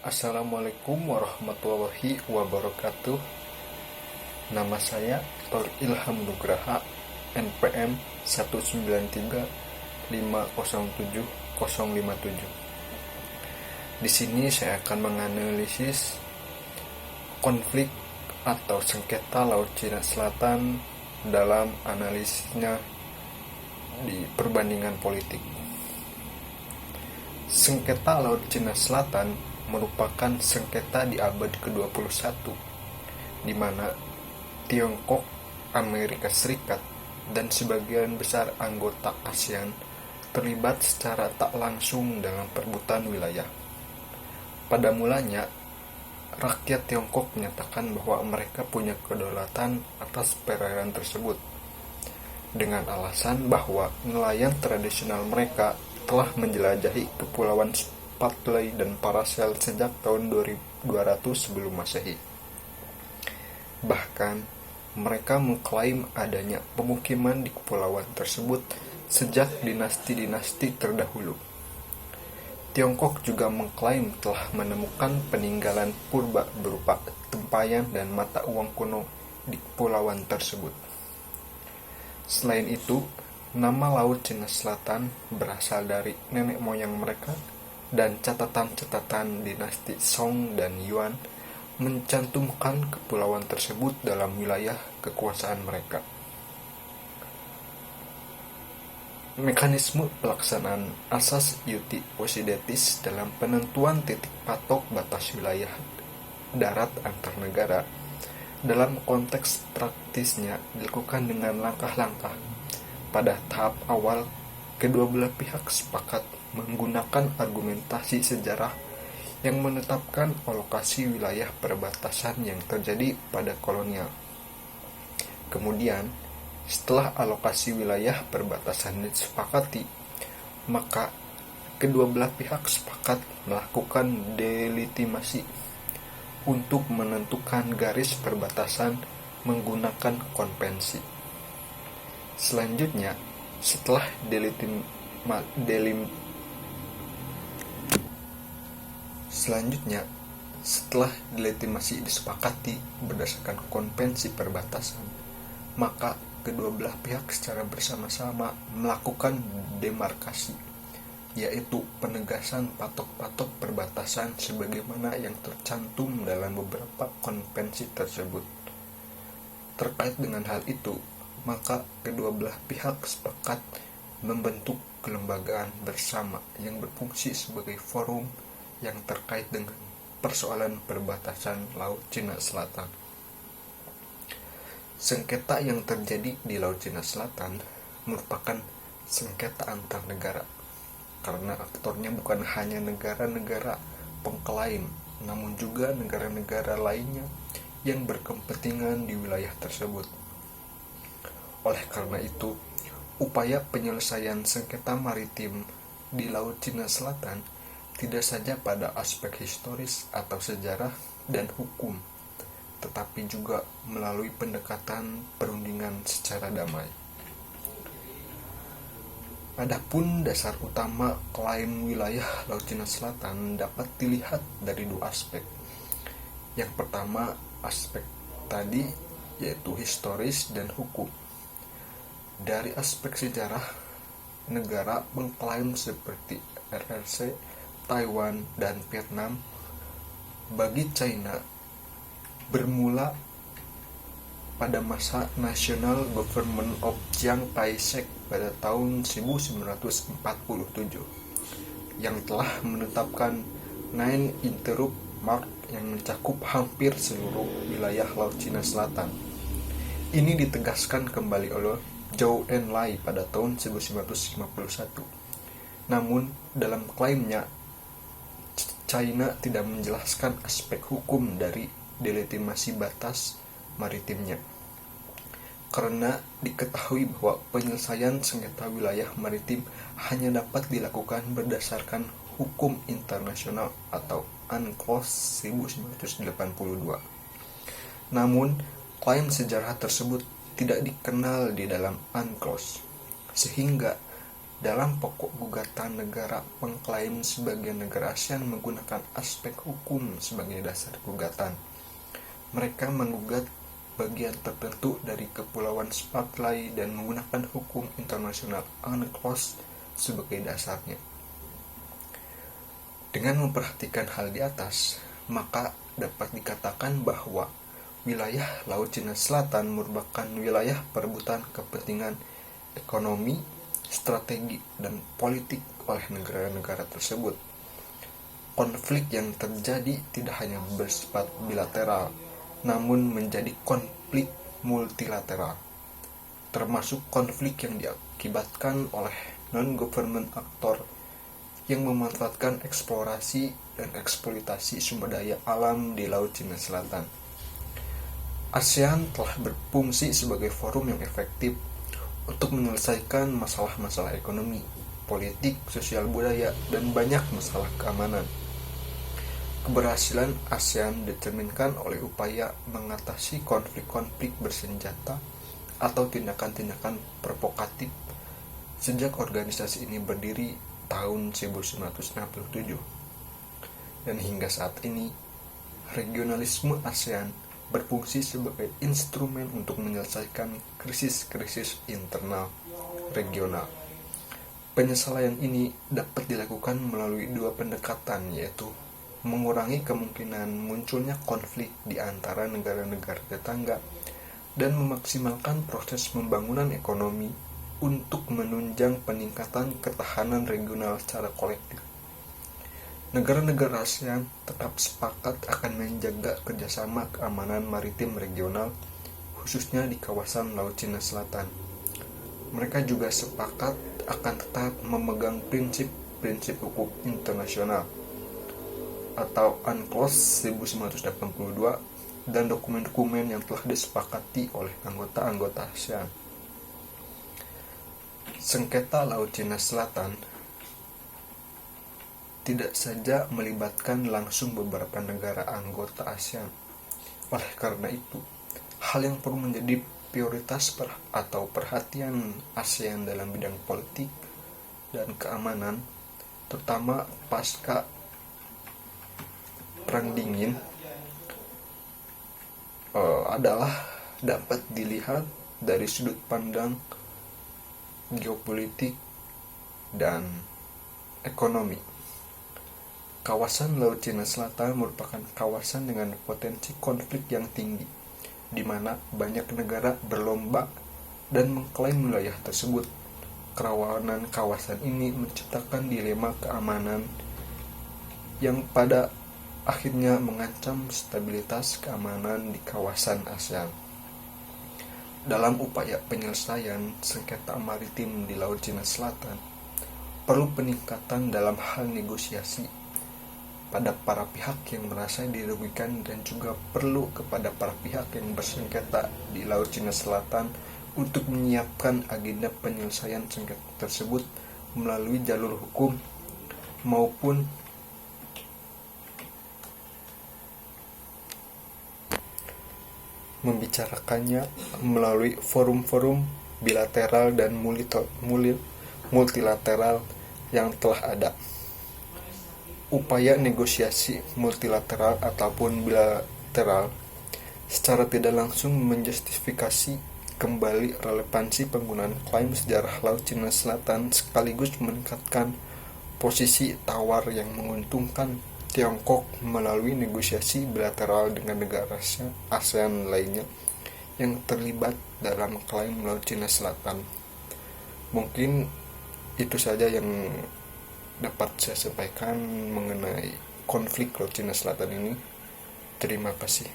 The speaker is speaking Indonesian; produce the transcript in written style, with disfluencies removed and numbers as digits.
Assalamualaikum warahmatullahi wabarakatuh. Nama saya Dr. Ilham Nugraha, NPM 193507057. Di sini saya akan menganalisis konflik atau sengketa Laut Cina Selatan dalam analisisnya di perbandingan politik. Sengketa Laut Cina Selatan merupakan sengketa di abad ke-21, di mana Tiongkok, Amerika Serikat, dan sebagian besar anggota ASEAN terlibat secara tak langsung dalam perebutan wilayah. Pada mulanya, rakyat Tiongkok menyatakan bahwa mereka punya kedaulatan atas perairan tersebut, dengan alasan bahwa nelayan tradisional mereka telah menjelajahi kepulauan Spratly dan Paracel sejak tahun 2200 sebelum Masehi. Bahkan, mereka mengklaim adanya pemukiman di kepulauan tersebut sejak dinasti-dinasti terdahulu. Tiongkok juga mengklaim telah menemukan peninggalan purba berupa tempayan dan mata uang kuno di kepulauan tersebut. Selain itu, nama Laut Cina Selatan berasal dari nenek moyang mereka, dan catatan-catatan dinasti Song dan Yuan mencantumkan kepulauan tersebut dalam wilayah kekuasaan mereka. Mekanisme pelaksanaan asas iuti Posidetis dalam penentuan titik patok batas wilayah darat antar negara dalam konteks praktisnya dilakukan dengan langkah-langkah. Pada tahap awal, kedua belah pihak sepakat menggunakan argumentasi sejarah yang menetapkan alokasi wilayah perbatasan yang terjadi pada kolonial. Kemudian, setelah alokasi wilayah perbatasan disepakati, maka kedua belah pihak sepakat melakukan delegitimasi untuk menentukan garis perbatasan menggunakan konvensi. Selanjutnya, setelah delegitimasi disepakati berdasarkan konvensi perbatasan, maka kedua belah pihak secara bersama-sama melakukan demarkasi, yaitu penegasan patok-patok perbatasan sebagaimana yang tercantum dalam beberapa konvensi tersebut. Terkait dengan hal itu, maka kedua belah pihak sepakat membentuk kelembagaan bersama yang berfungsi sebagai forum yang terkait dengan persoalan perbatasan Laut Cina Selatan. Sengketa yang terjadi di Laut Cina Selatan merupakan sengketa antar negara, karena aktornya bukan hanya negara-negara pengklaim, namun juga negara-negara lainnya yang berkepentingan di wilayah tersebut. Oleh karena itu, upaya penyelesaian sengketa maritim di Laut Cina Selatan tidak saja pada aspek historis atau sejarah dan hukum, tetapi juga melalui pendekatan perundingan secara damai. Adapun dasar utama klaim wilayah Laut Cina Selatan dapat dilihat dari dua aspek. Yang pertama, aspek tadi, yaitu historis dan hukum. Dari aspek sejarah, negara mengklaim seperti RRC, Taiwan, dan Vietnam bagi China bermula pada masa National Government of Chiang Kai-shek pada tahun 1947 yang telah menetapkan Nine Interrupt Mark yang mencakup hampir seluruh wilayah Laut Cina Selatan. Ini ditegaskan kembali oleh Zhou Enlai pada tahun 1951. Namun, dalam klaimnya, China tidak menjelaskan aspek hukum dari delegitimasi batas maritimnya, karena diketahui bahwa penyelesaian sengketa wilayah maritim hanya dapat dilakukan berdasarkan hukum internasional atau UNCLOS 1982. Namun, klaim sejarah tersebut tidak dikenal di dalam UNCLOS, sehingga Dalam pokok gugatan, negara mengklaim sebagian negara ASEAN menggunakan aspek hukum sebagai dasar gugatan. Mereka menggugat bagian tertentu dari Kepulauan Spratly dan menggunakan hukum internasional UNCLOS sebagai dasarnya. Dengan memperhatikan hal di atas, maka dapat dikatakan bahwa wilayah Laut Cina Selatan merupakan wilayah perebutan kepentingan ekonomi, strategi, dan politik oleh negara-negara tersebut. Konflik yang terjadi tidak hanya bersifat bilateral, namun menjadi konflik multilateral, termasuk konflik yang diakibatkan oleh non-government aktor yang memanfaatkan eksplorasi dan eksploitasi sumber daya alam di Laut Cina Selatan. ASEAN telah berfungsi sebagai forum yang efektif untuk menyelesaikan masalah-masalah ekonomi, politik, sosial budaya, dan banyak masalah keamanan. Keberhasilan ASEAN dicerminkan oleh upaya mengatasi konflik-konflik bersenjata atau tindakan-tindakan provokatif sejak organisasi ini berdiri tahun 1967. Dan hingga saat ini, regionalisme ASEAN berfungsi sebagai instrumen untuk menyelesaikan krisis-krisis internal regional. Penyelesaian ini dapat dilakukan melalui dua pendekatan, yaitu mengurangi kemungkinan munculnya konflik di antara negara-negara tetangga dan memaksimalkan proses pembangunan ekonomi untuk menunjang peningkatan ketahanan regional secara kolektif. Negara-negara ASEAN tetap sepakat akan menjaga kerjasama keamanan maritim regional, khususnya di kawasan Laut Cina Selatan. Mereka juga sepakat akan tetap memegang prinsip-prinsip hukum internasional atau UNCLOS 1982 dan dokumen-dokumen yang telah disepakati oleh anggota-anggota ASEAN. Sengketa Laut Cina Selatan tidak saja melibatkan langsung beberapa negara anggota ASEAN. Oleh karena itu, hal yang perlu menjadi prioritas atau perhatian ASEAN dalam bidang politik dan keamanan, terutama pasca Perang Dingin, adalah dapat dilihat dari sudut pandang geopolitik dan ekonomi. Kawasan Laut Cina Selatan merupakan kawasan dengan potensi konflik yang tinggi, di mana banyak negara berlomba dan mengklaim wilayah tersebut. Kerawanan kawasan ini menciptakan dilema keamanan yang pada akhirnya mengancam stabilitas keamanan di kawasan ASEAN. Dalam upaya penyelesaian sengketa maritim di Laut Cina Selatan, perlu peningkatan dalam hal negosiasi pada para pihak yang merasa dirugikan dan juga perlu kepada para pihak yang bersengketa di Laut Cina Selatan untuk menyiapkan agenda penyelesaian sengketa tersebut melalui jalur hukum maupun membicarakannya melalui forum-forum bilateral dan multilateral yang telah ada. Upaya negosiasi multilateral ataupun bilateral secara tidak langsung menjustifikasi kembali relevansi penggunaan klaim sejarah Laut Cina Selatan sekaligus meningkatkan posisi tawar yang menguntungkan Tiongkok melalui negosiasi bilateral dengan negara ASEAN lainnya yang terlibat dalam klaim Laut Cina Selatan. Mungkin itu saja yang dapat saya sampaikan mengenai konflik Laut Cina Selatan ini. Terima kasih.